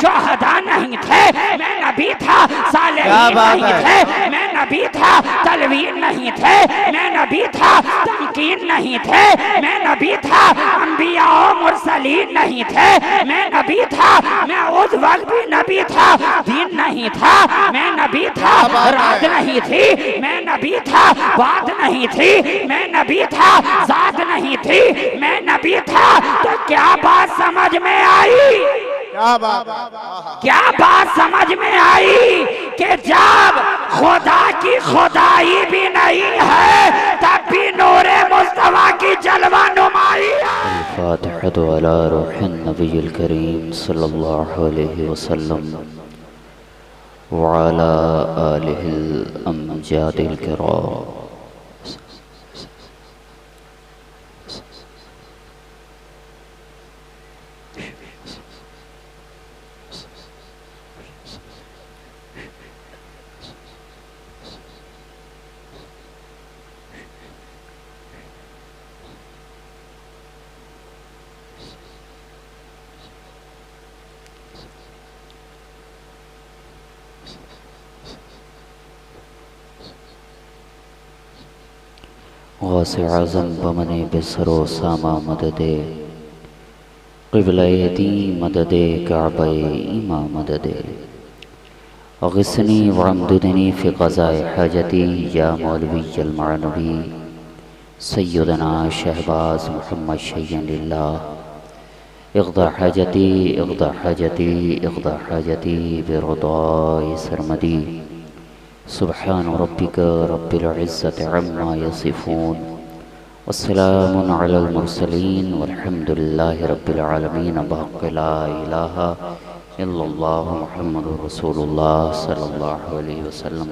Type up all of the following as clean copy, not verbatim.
शुहदा नहीं थे, मैं नबी था। सालिहीन नहीं थे, मैं नबी था। तलवीन नहीं थे, मैं नबी था। तमकीन नहीं थे, मैं नबी था। अंबिया और मुरसलीन नहीं थे, मैं नबी था। मैं उस वक्त भी नबी था। दिन नहीं था, मैं नबी था। रात नहीं थी, मैं नबी था। बात नहीं थी, मैं नबी था। जात नहीं थी, मैं नबी था। तो क्या बात समझ में आई? क्या बात समझ में आई कि जब खुदा की खुदाई भी नहीं है तब भी नूरे मुस्तफा की जलवा नुमाई है। अल-फातिहतु अला रूहिन नबिय्यिल करीम सल्लल्लाहु अलैहि वसल्लम व अला आलिहिल अमजादिल किराम। गौसे आज़म बमने बिसरो सामा मददे क़िबले दी मददे काबे इमा मददे अग़िस्नी वअमदुदनी फ़ी क़ज़ाए हाजती या मौलवी अल-मअनवी सय्यदना शहबाज मुहम्मद शय्यन लिल्लाह इक़दा हाजती इक़दा हाजती इक़दा हाजती बिरदाए सरमदी सुब्हान रब्बिका रब्बिल इज़्ज़ति अम्मा यसिफ़ून वस्सलामुन अलल मुरसलीन वल्हम्दुलिल्लाहि रब्बिल आलमीन बहक़्क़ि ला इलाहा इल्लल्लाहु मुहम्मदुर रसूलुल्लाह सल्लल्लाहु अलैहि वसल्लम।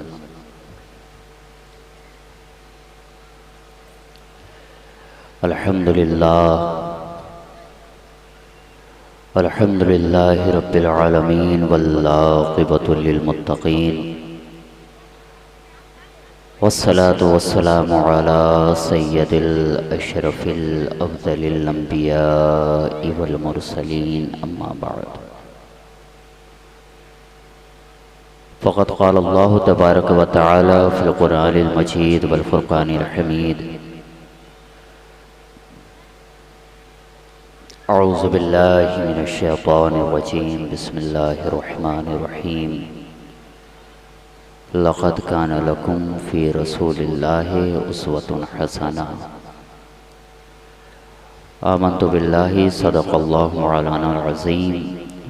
अल्हम्दुलिल्लाहि रब्बिल आलमीन वल आक़िबतु लिल मुत्तक़ीन वस्सलातु वस्सलामु अला सय्यदिल अशरफिल अफ़ज़लिल अंबियाइ वल मुरसलीन अम्मा बअद। फ़क़द क़ाल अल्लाहु तबारक व तआला फ़िल क़ुरआनिल मजीद वल फ़ुरक़ानिल हमीद अऊज़ु बिल्लाहि मिनश शैतानिर रजीम बिस्मिल्लाहिर रहमानिर रहीम लक़द कान लकुम फ़ी रसूलिल्लाहि उस्वतुन हसना आमन्तु बिल्लाहि सदक़ल्लाहु मौलानाल अज़ीम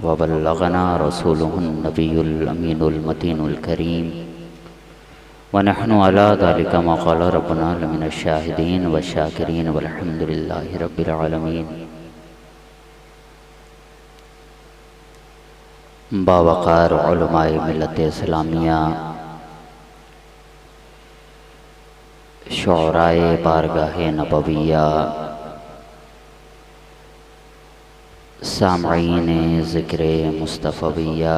व बल्लग़ना रसूलुहुन नबियुल अमीनुल मतीनुल करीम व नहनु अला ज़ालिका मा क़ाला रब्बुना लमिनश शाहिदीन व शाकिरीन वल्हम्दुलिल्लाहि रब्बिल आलमीन। बावक़ार उलमाए मिल्लत इस्लामिया, शुअराए बारगाहे नबविया, सामईने ज़िक्रे मुस्तफ़विया,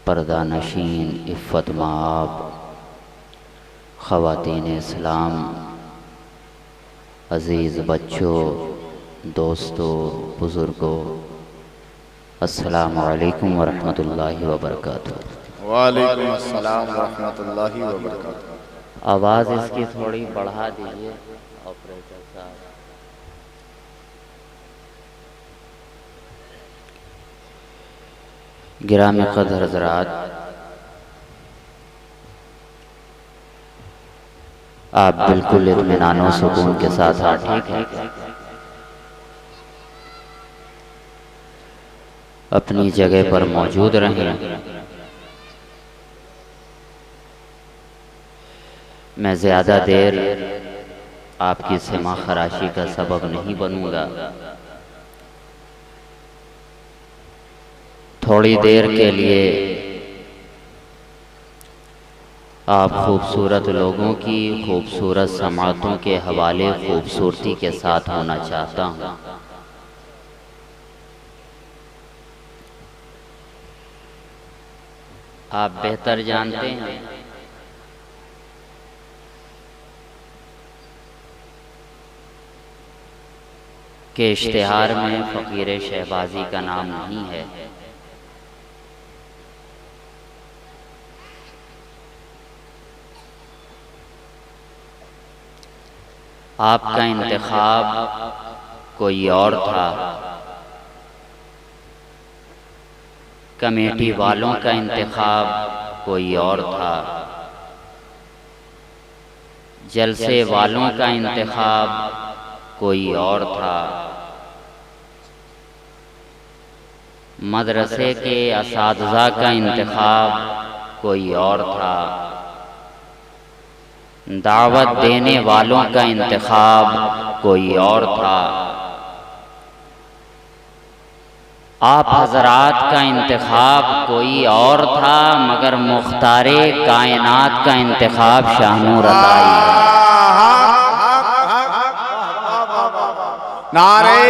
पर्दा नशीन इफ़्फ़त माब, ख़वातीन इस्लाम, अज़ीज़ बच्चों, दोस्तों, बुज़ुर्गों, अस्सलामु अलैकुम व रहमतुल्लाहि व बरकातुहू। वालेकुम अस्सलाम व रहमतुल्लाहि व बरकातुहू। आवाज़ इसकी थोड़ी बढ़ा दीजिए ऑपरेटर साहब। गिरामी क़द्र हज़रात, आप बिल्कुल इत्मीनान व सुकून के साथ हाँ ठीक है, अपनी जगह पर मौजूद रहें। मैं ज़्यादा देर आपकी सिमा खराशी का सबब नहीं बनूंगा। थोड़ी देर के लिए आप खूबसूरत लोगों की खूबसूरत समातों के हवाले खूबसूरती के साथ होना चाहता हूँ। आप बेहतर जानते हैं के इश्तिहार में फ़कीर शहबाजी का नाम नहीं है। आपका इंतखाब कोई और था, कमेटी वालों का इंतखाब कोई और था, जलसे वालों का इंतखाब कोई और था, मदरसे के असातिज़ा का इंतखाब कोई और था, दावत देने वालों का इंतखाब कोई और था। आप हजरात का इंतखाब कोई और था, मगर मुख्तारे कायनात का इंतखाब शाहनूर अताई है। नारे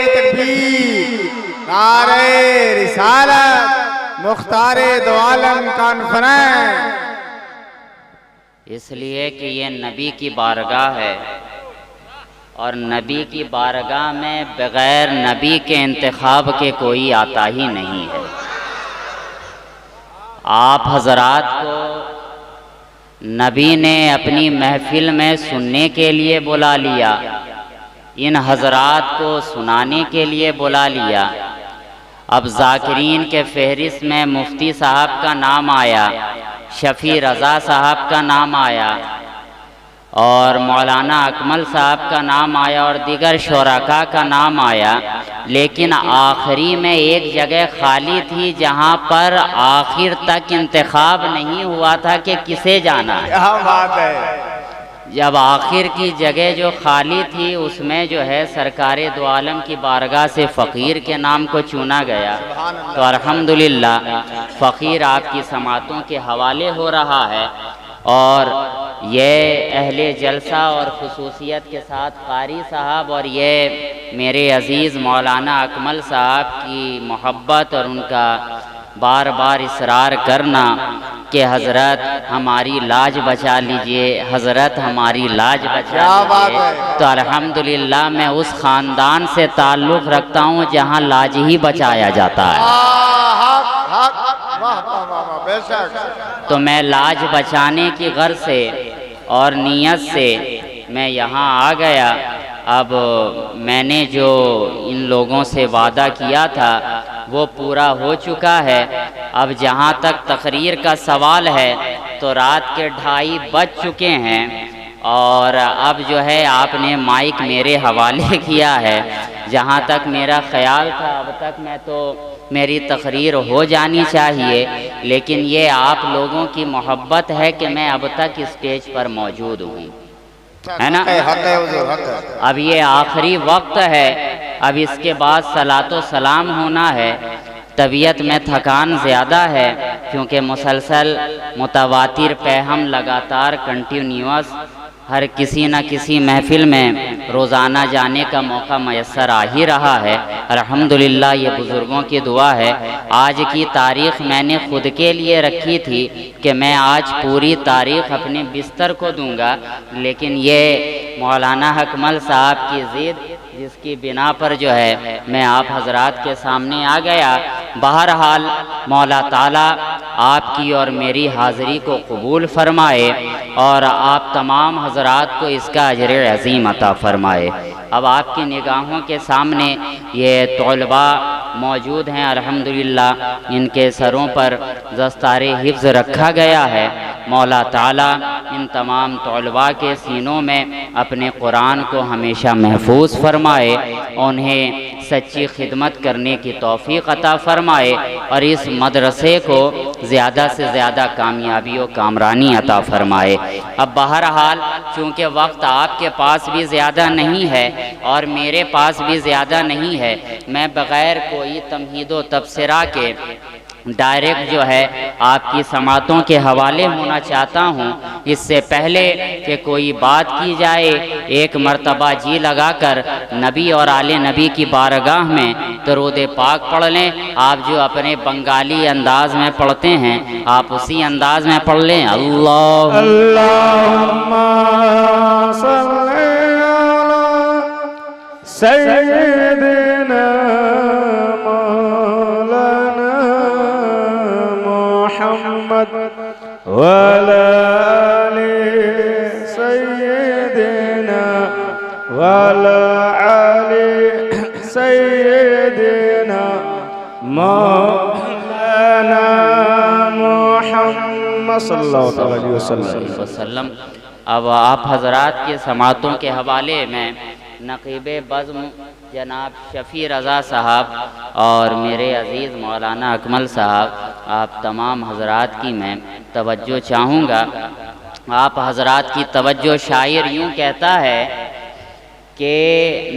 तकबीर, नारे रिसालत, मुख्तारे दो आलम कॉन्फ्रेंस। इसलिए कि ये नबी की बारगाह है और नबी की बारगाह में बग़ैर नबी के इंतखाब के कोई आता ही नहीं है। आप हजरात को नबी ने अपनी महफिल में सुनने के लिए बुला लिया, इन हजरात को सुनाने के लिए बुला लिया। अब ज़ाकिरीन के फहरिस्त में मुफ्ती साहब का नाम आया, शफ़ी रज़ा साहब का नाम आया और मौलाना अकमल साहब का नाम आया और दीगर शुरका का नाम आया, लेकिन आखिरी में एक जगह खाली थी जहां पर आखिर तक इंतखाब नहीं हुआ था कि किसे जाना है। क्या बात है। जब आखिर की जगह जो खाली थी उसमें जो है सरकारे दो आलम की बारगाह से फ़कीर के नाम को चुना गया, तो अल्हम्दुलिल्लाह फ़कीर आपकी समातों के हवाले हो रहा है। और ये अहले जलसा और खुसूसियत के साथ कारी साहब और ये मेरे अज़ीज़ मौलाना अकमल साहब की मोहब्बत और उनका बार बार इसरार करना कि हज़रत हमारी लाज बचा लीजिए, हज़रत हमारी लाज बचा लीजिए, तो अल्हम्दुलिल्लाह मैं उस ख़ानदान से ताल्लुक़ रखता हूँ जहाँ लाज ही बचाया जाता है। तो मैं लाज बचाने की गर्ज से और नीयत से मैं यहाँ आ गया। अब मैंने जो इन लोगों से वादा किया था वो पूरा हो चुका है। अब जहाँ तक तकरीर का सवाल है तो रात के 2:30 बज चुके हैं और अब जो है आपने माइक मेरे हवाले किया है। जहाँ तक मेरा ख्याल था अब तक मैं तो मेरी तकरीर हो जानी चाहिए, लेकिन ये आप लोगों की मोहब्बत है कि मैं अब तक स्टेज पर मौजूद हूँ, है ना। अब ये आखिरी वक्त है, अब इसके बाद सलातो सलाम होना है। तबीयत में थकान ज़्यादा है क्योंकि मुसलसल मुतवातिर पैहम लगातार कंटिन्यूअस हर किसी न किसी महफिल में रोज़ाना जाने का मौका मैसर आ ही रहा है। अल्हम्दुलिल्लाह ये बुज़ुर्गों की दुआ है। आज की तारीख़ मैंने ख़ुद के लिए रखी थी कि मैं आज पूरी तारीख़ अपने बिस्तर को दूंगा, लेकिन ये मौलाना अकमल साहब की ज़िद जिसकी बिना पर जो है मैं आप हजरात के सामने आ गया। बहरहाल मौला ताला आपकी और मेरी हाज़िरी को कबूल फ़रमाए और आप तमाम हजरात को इसका अजर अज़ीम अता फ़रमाए। अब आपकी निगाहों के सामने ये तलबा मौजूद हैं, अल्हम्दुलिल्लाह इनके सरों पर दस्तारे हिफ्ज़ रखा गया है। मौला ताला इन तमाम तलबा के सीनों में अपने कुरान को हमेशा महफूज फरमाए, उन्हें सच्ची खिदमत करने की तौफ़ीक़ अता फ़रमाए और इस मदरसे को ज़्यादा से ज़्यादा कामयाबी और कामरानी अता फ़रमाए। अब बहरहाल चूँकि वक्त आपके पास भी ज़्यादा नहीं है और मेरे पास भी ज़्यादा नहीं है, मैं बग़ैर कोई तमहीद व तबसरा के डायरेक्ट जो है आपकी समातों के हवाले होना चाहता हूँ। इससे पहले कि कोई बात की जाए, एक मर्तबा जी लगाकर नबी और आले नबी की बारगाह में दरूद पाक पढ़ लें। आप जो अपने बंगाली अंदाज में पढ़ते हैं आप उसी अंदाज में पढ़ लें। अल्लाहुम्मा सय्यदना मौलाना मुहम्मद वाला आले सय्यदना वाला आले सय्यदना मौलाना मुहम्मद सल्लल्लाहु अलैहि वसल्लम। अब आप हजरात के समातों के हवाले में नक़ीब बज़्म जनाब शफ़ी रज़ा साहब और मेरे अज़ीज़ मौलाना अकमल साहब, आप तमाम हजरात की मैं तवज्जो चाहूँगा। आप हजरात की तवज्जो शायर यूँ कहता है कि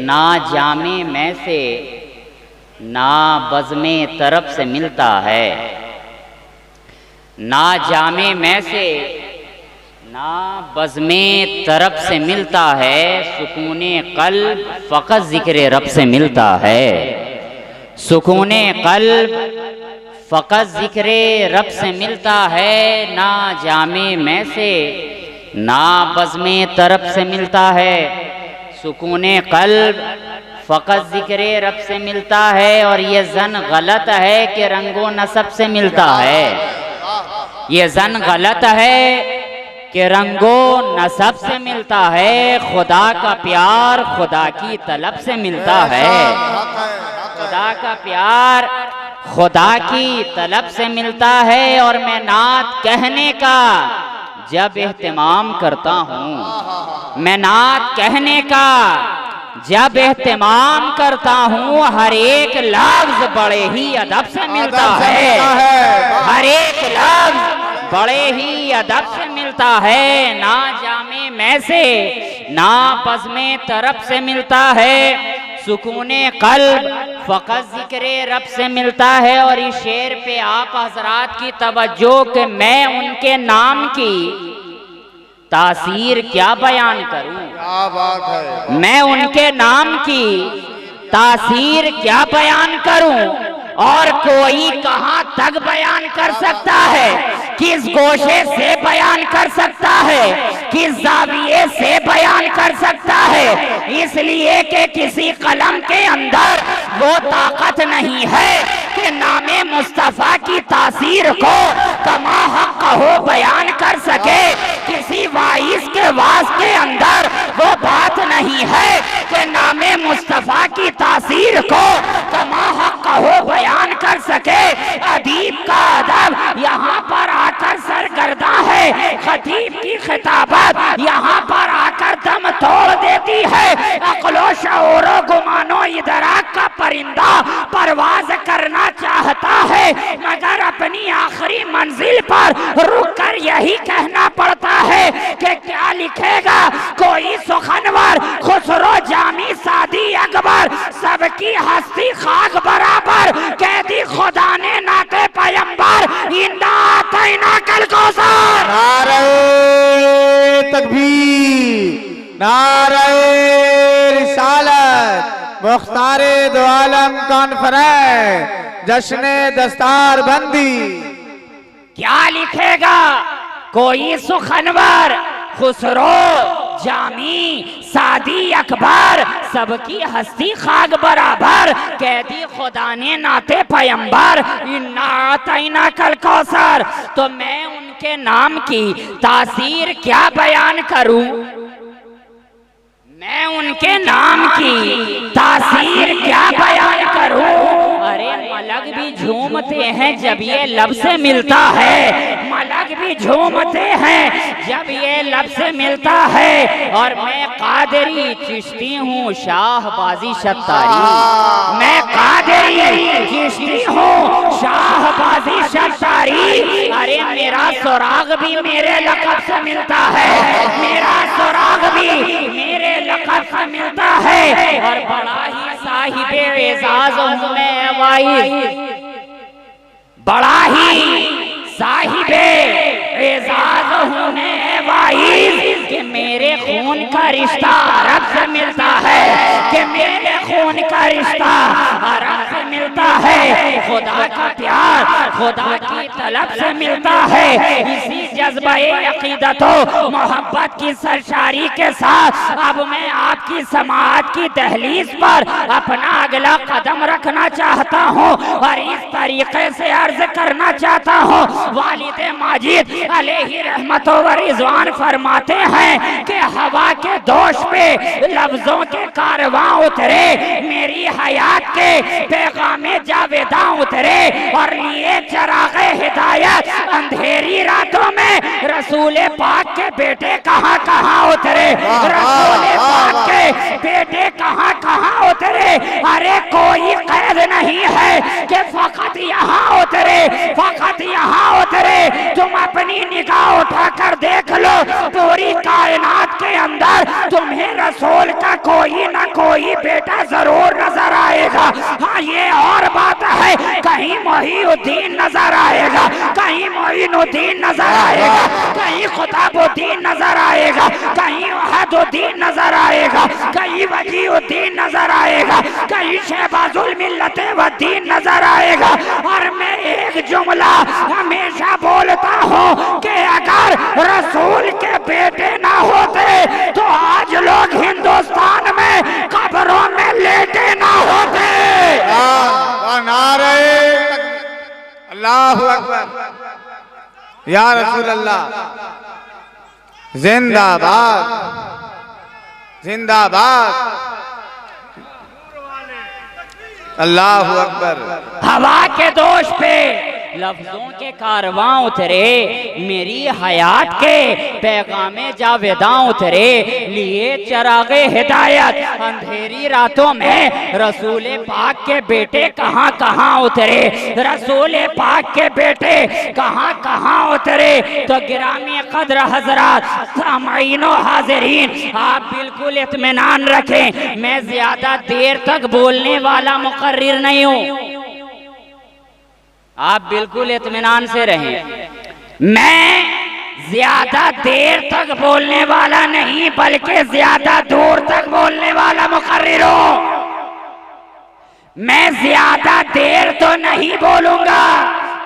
ना जामे में से ना बज़्मे तरफ से मिलता है, ना जामे में से ना बज़्मे तरफ से मिलता है, सुकूने क़ल्ब फ़क़त ज़िक्र रब से मिलता है। सुकूने क़ल्ब फ़क़त ज़िक्र रब से मिलता है, ना जामे में से ना बज़्मे तरफ से मिलता है, सुकूने क़ल्ब फ़क़त ज़िक्र रब से मिलता है। और ये ज़न गलत है कि रंगो नसब से मिलता है, ये ज़न गलत है कि रंगो नसब से मिलता है। खुदा का प्यार खुदा की तलब से मिलता है, खुदा का प्यार खुदा की तलब से मिलता है। और मैं नात कहने का जब एहतिमाम करता हूँ, मैं नात कहने का जब एहतिमाम करता हूँ, हर एक लफ्ज़ बड़े ही अदब से मिलता है, हर एक लफ्ज़ बड़े ही अदब से मिलता है। ना जामे में से ना बज़्मे तरफ से मिलता है, सुकूने क़ल्ब फ़क़त ज़िक्र रब से मिलता है। और इस शेर पे आप हज़रात की तवज्जो कि मैं उनके नाम की तासीर क्या बयान करूं, क्या बात है। मैं उनके नाम की तासीर क्या बयान करूं। और कोई कहां तक बयान कर सकता है, किस गोशे से बयान कर सकता है, किस ज़ाविये से बयान कर सकता है। इसलिए कि किसी कलम के अंदर वो ताकत नहीं है कि नामे मुस्तफ़ा की तासीर को कमा हक़ हो बयान कर सके। किसी वाइस के वास के अंदर वो बात नहीं है कि नामे मुस्तफ़ा की तासीर को कमा हक़ हो बयान कर सके। अदीब का अदब यहाँ पर आकर सरगर्दा है, खतीब की खिताबत यहाँ पर आकर दम तोड़ देती है। अक्लो शऊरो गुमानो इदराक का परिंदा परवाज करना चाहता है, मगर अपनी आखिरी मंजिल पर रुक कर यही कहना पड़ता है कि क्या लिखेगा कोई सुखनवर, खुसरो जामी सादी अकबर, सबकी हस्ती खाक बराबर, कहती खुदा ने नाते पैगंबर, इन्ना आतैना कल कौसर। नारे तकबीर, नारे रिसालत, मुख्तारे दो आलम कॉन्फ्रेंस, जश्न दस्तार बंदी। क्या लिखेगा कोई सुखनवर, खुसरो जामी सादी अकबर, सबकी हस्ती खाक बराबर, कहती खुदा ने नाते पैगंबर, इन्ना आतैना कल कौसर। तो मैं उनके नाम की तासीर क्या बयान करूं, मैं उनके नाम की तासीर क्या बयान करूं। अरे मलक भी झूमते हैं जब ये लब से मिलता है, मलक भी झूमते हैं जब ये लब से मिलता है। और मैं कादरी चिश्ती हूँ शाहबाजी शत्तारी, मैं कादरी चिश्ती हूँ शाहबाजी शत्तारी। अरे मेरा सुराग भी मेरे लक़ब से मिलता है, मेरा सुराग भी मेरे लक़ब से मिलता है। और बड़ा ही साहिबे एजाज़ हूँ मैं वाइस, बड़ा ही साहिबे एजाज़ हूँ मैं वाइस, कि मेरे खून का रिश्ता अरब से मिलता है, कि मेरे खून का रिश्ता अरब से मिलता है। खुदा का प्यार प्यार खुदा की तलब से मिलता है। इसी जज्बे अकीदत मोहब्बत की सरशारी के साथ अब मैं आपकी समाअत की दहलीज पर अपना अगला कदम रखना चाहता हूँ और इस तरीके से अर्ज करना चाहता हूँ। वालिद माजिद अलैहि रहमत व रिज़वान फरमाते हैं कि हवा के दोष पे लफ्जों के कारवां उतरे, मेरी हयात के पैगामे जावेदा उतरे और लिए चरागे हिदायत अंधेरी रातों में रसूल पाक के बेटे कहाँ कहाँ उतरे, रसूल पाक के बेटे कहाँ कहाँ उतरे। अरे कोई कैद नहीं है कि फकत यहाँ उतरे, फकत यहाँ उतरे। तुम अपनी निगाह उठाकर देख लो, पूरी कायनात के अंदर तुम्हें रसूल का कोई ना कोई बेटा जरूर नजर आएगा। हाँ ये और बात है, कहीं मोहिउद्दीन नजर आएगा, कहीं मोइनुद्दीन नजर आएगा, कहीं खुताबुद्दीन नजर आएगा, कहीं वहदुद्दीन नजर आएगा, कहीं वजीउद्दीन नजर आएगा, कहीं शहबाजुल मिल्लत वद्दीन नजर आएगा। और मैं एक जुमला हमेशा बोलता हूँ कि अगर रसूल के बेटे ना होते तो आज लोग हिंदुस्तान में कब्रों में लेटे ना होते। नारे अल्लाहु अकबर या रसूल अल्लाह, जिंदाबाद जिंदाबाद, अल्लाहु अकबर। हवा के दोष पे लफ्जों के कारवां उतरे, मेरी हयात के पैगामे जावेदा उतरे, लिए चरागे हिदायत अंधेरी रातों में रसूल पाक के बेटे कहाँ कहाँ उतरे, रसूल पाक के बेटे कहाँ कहाँ उतरे। तो गिरामी कद्र हजरात, सामईन व हाजिरीन, आप बिल्कुल इत्मीनान रखें, मैं ज्यादा देर तक बोलने वाला मुकर्रिर नहीं हूँ, आप बिल्कुल इत्मीनान से रहें। मैं ज्यादा देर तक बोलने वाला नहीं बल्कि ज्यादा दूर तक बोलने वाला मुकर्रिर हूं। मैं ज्यादा देर तो नहीं बोलूंगा,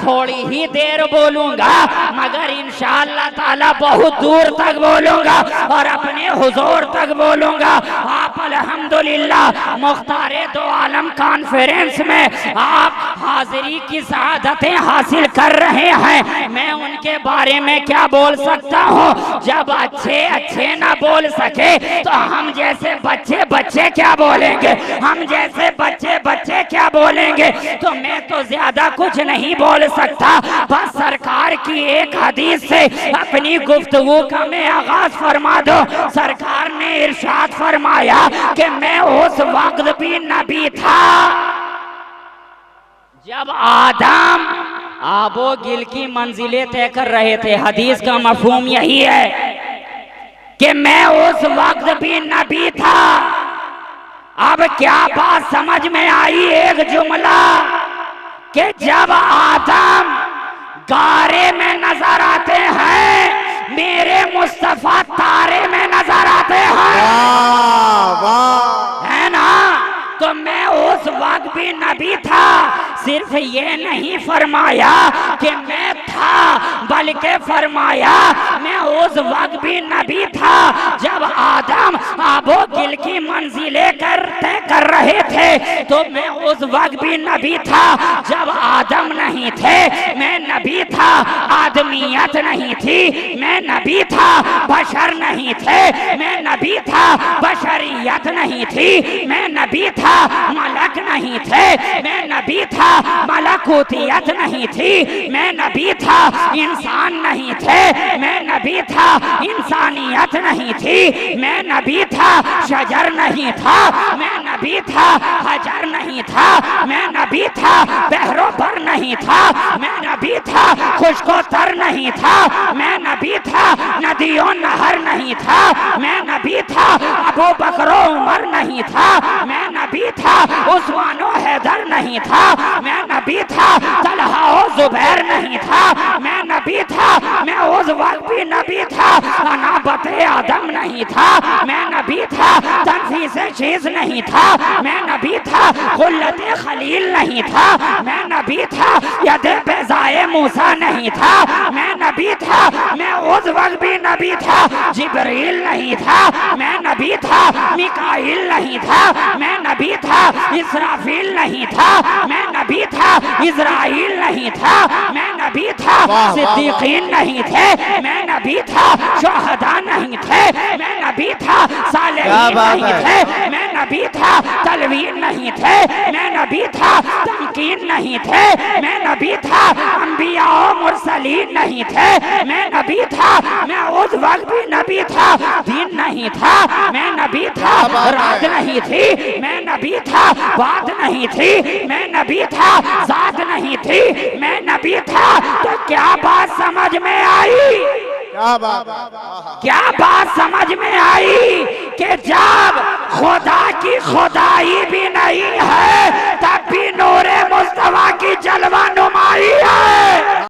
थोड़ी ही देर बोलूंगा, मगर इंशाअल्लाह ताला बहुत दूर तक बोलूंगा और अपने हुजूर तक बोलूंगा। आप अल्हम्दुलिल्लाह मुख्तारे दो आलम कॉन्फ्रेंस में आप हाजिरी की सआदतें हासिल कर रहे हैं। मैं उनके बारे में क्या बोल सकता हूँ, जब अच्छे अच्छे ना बोल सके तो हम जैसे बच्चे बच्चे क्या बोलेंगे, हम जैसे बच्चे बच्चे क्या बोलेंगे। तो मैं तो ज्यादा कुछ नहीं बोल सकता, बस सरकार की एक हदीस से अपनी गुफ्तगू का मैं आगाज फरमा दो। सरकार ने इरशाद फरमाया कि मैं उस वक्त भी नबी था जब आदम आबो गिल की मंजिलें तय कर रहे थे। हदीस का मफहूम यही है कि मैं उस वक्त भी नबी था। अब क्या बात समझ में आई, एक जुमला कि जब आदम गारे में नजर आते हैं, मेरे मुस्तफा तारे में नजर आते हैं, है ना। तो मैं उस वक्त भी नबी था। सिर्फ ये नहीं फरमाया कि मैं था, बल्कि फरमाया मैं उस वक्त भी नबी था जब आदम आबो गिल की मंजिलें तय कर रहे थे। तो मैं उस वक्त भी नबी था जब आदम नहीं थे, मैं नबी था। आदमियत नहीं थी, मैं नबी था। बशर नहीं थे, मैं नबी था। बशरियत नहीं थी, मैं नबी था। मलक नहीं थे, मैं नबी था। मलकूतियत नहीं थी, मैं नबी था। इंसान नहीं थे, मैं नबी था। इंसानियत नहीं थी, मैं नबी था। शजर नहीं था, मैं नबी था। हजर नहीं था, मैं नबी था। बहरो पर नहीं था, मैं नबी था। खुशको तर नहीं था, मैं नबी था। नदियों नहर नहीं था, मैं नबी था। अबू बकरो उमर नहीं था, मैं नबी था। उस्मानो हैदर नहीं था, मैं नबी था। तलहा जुबैर नहीं था, मैं नबी था। मैं उस वक्त भी नबी था। अनाबत आदम नहीं था, मैं नबी था। तनफीस शीज नहीं था, मैं नबी था। खुल्लत खलील नहीं था, मैं नबी था, यदे बेजाए मूसा नहीं था, मैं नबी था, मैं उस वक्त भी नबी था, जिब्रील नहीं था, मैं नबी था, मिकाईल नहीं था, मैं नबी था, इसराफील नहीं था, मैं नबी था, इज़राइल नहीं था, मैं नबी था, सिद्दीकीन नहीं थे, मैं नबी था, शुहदा नहीं थे, मैं नबी था, सालिहीन नहीं थे, मैं नबी था, तलवीन नहीं थे, मैं नबी था, तमकीन नहीं थे, मैं नबी था, अंबिया और मुरसलीन नहीं थे, मैं नबी था, मैं उस वक्त भी नबी था, दिन नहीं था, मैं नबी था, रात नहीं थी, मैं नबी था, बात नहीं थी, मैं नबी था, जात नहीं थी, मैं नबी था। तो क्या बात समझ में आई? क्या बात, क्या बात समझ में आई कि जब खुदा की खुदाई भी नहीं है तब भी नूरे मुस्तफा की जलवा नुमाई है।